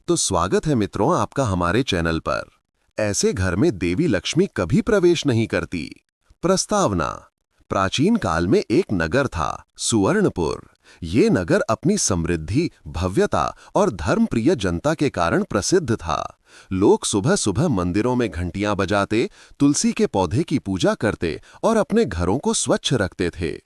तो स्वागत है मित्रों आपका हमारे चैनल पर। ऐसे घर में देवी लक्ष्मी कभी प्रवेश नहीं करती। प्रस्तावना। प्राचीन काल में एक नगर था, सुवर्णपुर। ये नगर अपनी समृद्धि, भव्यता और धर्मप्रिय जनता के कारण प्रसिद्ध था। लोग सुबह सुबह मंदिरों में घंटियां बजाते, तुलसी के पौधे की पूजा करते और अपने घरों को स्वच्छ रखते थे।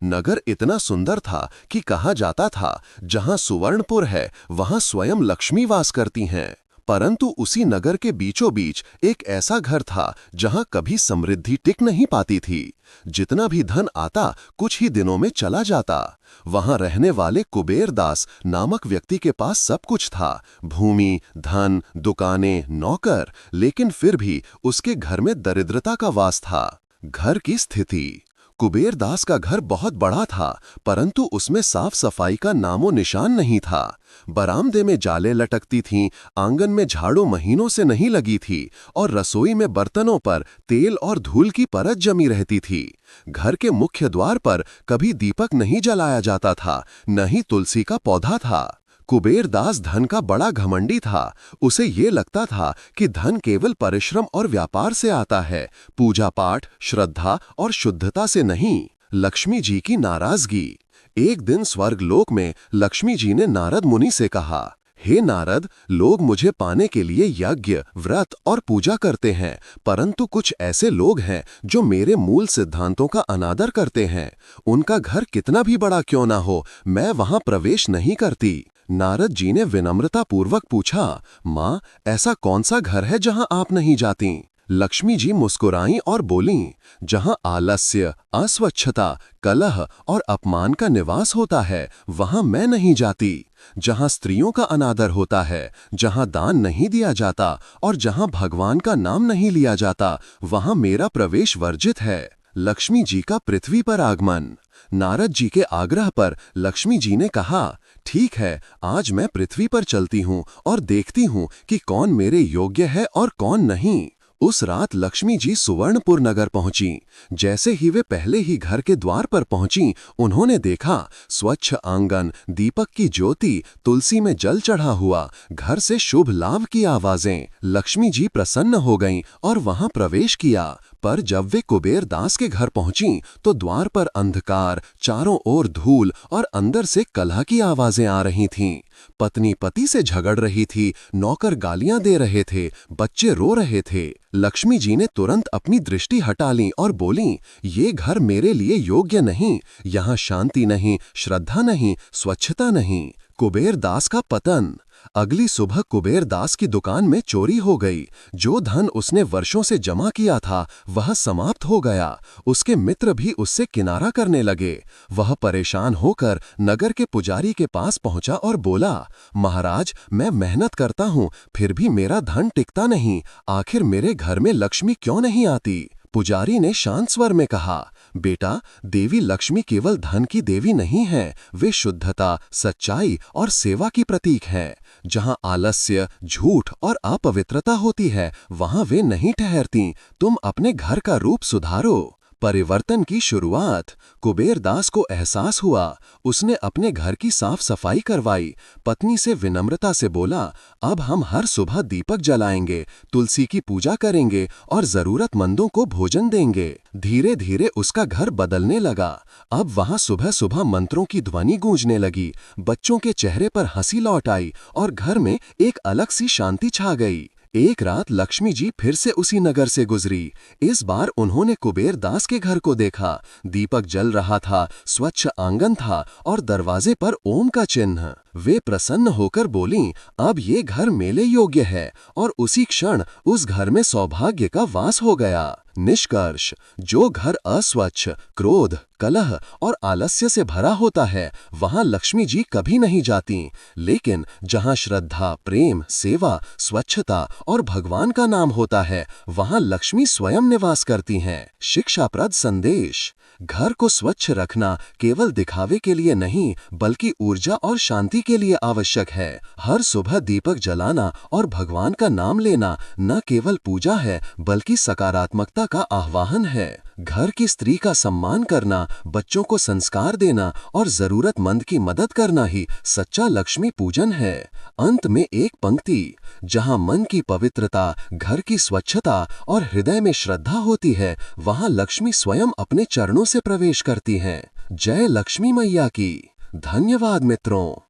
नगर इतना सुंदर था कि कहा जाता था, जहां सुवर्णपुर है वहां स्वयं लक्ष्मी वास करती हैं। परंतु उसी नगर के बीचों बीच एक ऐसा घर था जहां कभी समृद्धि टिक नहीं पाती थी। जितना भी धन आता कुछ ही दिनों में चला जाता। वहां रहने वाले कुबेर दास नामक व्यक्ति के पास सब कुछ था, भूमि, धन, दुकानें, नौकर, लेकिन फिर भी उसके घर में दरिद्रता का वास था। घर की स्थिति। कुबेर दास का घर बहुत बड़ा था, परंतु उसमें साफ सफाई का नामो निशान नहीं था। बरामदे में जाले लटकती थीं, आंगन में झाड़ू महीनों से नहीं लगी थी और रसोई में बर्तनों पर तेल और धूल की परत जमी रहती थी। घर के मुख्य द्वार पर कभी दीपक नहीं जलाया जाता था, न ही तुलसी का पौधा था। कुबेर दास धन का बड़ा घमंडी था। उसे ये लगता था कि धन केवल परिश्रम और व्यापार से आता है, पूजा पाठ, श्रद्धा और शुद्धता से नहीं। लक्ष्मी जी की नाराजगी। एक दिन स्वर्गलोक में लक्ष्मी जी ने नारद मुनि से कहा, हे नारद, लोग मुझे पाने के लिए यज्ञ, व्रत और पूजा करते हैं, परंतु कुछ ऐसे लोग हैं जो मेरे मूल सिद्धांतों का अनादर करते हैं। उनका घर कितना भी बड़ा क्यों ना हो, मैं वहां प्रवेश नहीं करती। नारद जी ने विनम्रता पूर्वक पूछा, माँ, ऐसा कौन सा घर है जहां आप नहीं जाती? लक्ष्मी जी मुस्कुराईं और बोलीं, जहां आलस्य, अस्वच्छता, कलह और अपमान का निवास होता है, वहां मैं नहीं जाती। जहां स्त्रियों का अनादर होता है, जहां दान नहीं दिया जाता और जहां भगवान का नाम नहीं लिया जाता, वहां मेरा प्रवेश वर्जित है। लक्ष्मी जी का पृथ्वी पर आगमन। नारद जी के आग्रह पर लक्ष्मी जी ने कहा, ठीक है, आज मैं पृथ्वी पर चलती हूँ और देखती हूँ कि कौन मेरे योग्य है और कौन नहीं। उस रात लक्ष्मी जी सुवर्णपुर नगर पहुंची। जैसे ही वे पहले ही घर के द्वार पर पहुंची, उन्होंने देखा स्वच्छ आंगन, दीपक की ज्योति, तुलसी में जल चढ़ा हुआ, घर से शुभ लाभ की आवाजें। लक्ष्मी जी प्रसन्न हो गईं और वहां प्रवेश किया। पर जब वे कुबेर दास के घर पहुंची तो द्वार पर अंधकार, चारों ओर धूल और अंदर से कलह की आवाजें आ रही थीं। पत्नी पति से झगड़ रही थी, नौकर गालियां दे रहे थे, बच्चे रो रहे थे। लक्ष्मी जी ने तुरंत अपनी दृष्टि हटा ली और बोलीं, ये घर मेरे लिए योग्य नहीं। यहाँ शांति नहीं, श्रद्धा नहीं, स्वच्छता नहीं। कुबेर दास का पतन। अगली सुबह कुबेर दास की दुकान में चोरी हो गई। जो धन उसने वर्षों से जमा किया था वह समाप्त हो गया। उसके मित्र भी उससे किनारा करने लगे। वह परेशान होकर नगर के पुजारी के पास पहुंचा और बोला, महाराज, मैं मेहनत करता हूं, फिर भी मेरा धन टिकता नहीं। आखिर मेरे घर में लक्ष्मी क्यों नहीं आती? पुजारी ने शांत स्वर में कहा, बेटा, देवी लक्ष्मी केवल धन की देवी नहीं है, वे शुद्धता, सच्चाई और सेवा की प्रतीक हैं। जहां आलस्य, झूठ और अपवित्रता होती है, वहां वे नहीं ठहरती। तुम अपने घर का रूप सुधारो। परिवर्तन की शुरुआत। कुबेर दास को एहसास हुआ। उसने अपने घर की साफ सफाई करवाई। पत्नी से विनम्रता से बोला, अब हम हर सुबह दीपक जलाएंगे, तुलसी की पूजा करेंगे और जरूरतमंदों को भोजन देंगे। धीरे धीरे उसका घर बदलने लगा। अब वहां सुबह सुबह मंत्रों की ध्वनि गूंजने लगी, बच्चों के चेहरे पर हंसी लौट आई और घर में एक अलग सी शांति छा गई। एक रात लक्ष्मी जी फिर से उसी नगर से गुजरी। इस बार उन्होंने कुबेर दास के घर को देखा। दीपक जल रहा था, स्वच्छ आंगन था और दरवाजे पर ओम का चिन्ह। वे प्रसन्न होकर बोलीं, अब ये घर मेले योग्य है और उसी क्षण उस घर में सौभाग्य का वास हो गया। निष्कर्ष, जो घर अस्वच्छ, क्रोध, कलह और आलस्य से भरा होता है, वहां लक्ष्मी जी कभी नहीं जाती। लेकिन जहां श्रद्धा, प्रेम, सेवा, स्वच्छता और भगवान का नाम होता है, वहां लक्ष्मी स्वयं निवास करती हैं। शिक्षाप्रद संदेश। घर को स्वच्छ रखना केवल दिखावे के लिए नहीं, बल्कि ऊर्जा और शांति के लिए आवश्यक है। हर सुबह दीपक जलाना और भगवान का नाम लेना न केवल पूजा है, बल्कि सकारात्मकता का आह्वान है। घर की स्त्री का सम्मान करना, बच्चों को संस्कार देना और जरूरतमंद की मदद करना ही सच्चा लक्ष्मी पूजन है। अंत में एक पंक्ति, जहां मन की पवित्रता, घर की स्वच्छता और हृदय में श्रद्धा होती है, वहां लक्ष्मी स्वयं अपने चरणों से प्रवेश करती हैं। जय लक्ष्मी मैया की। धन्यवाद मित्रों।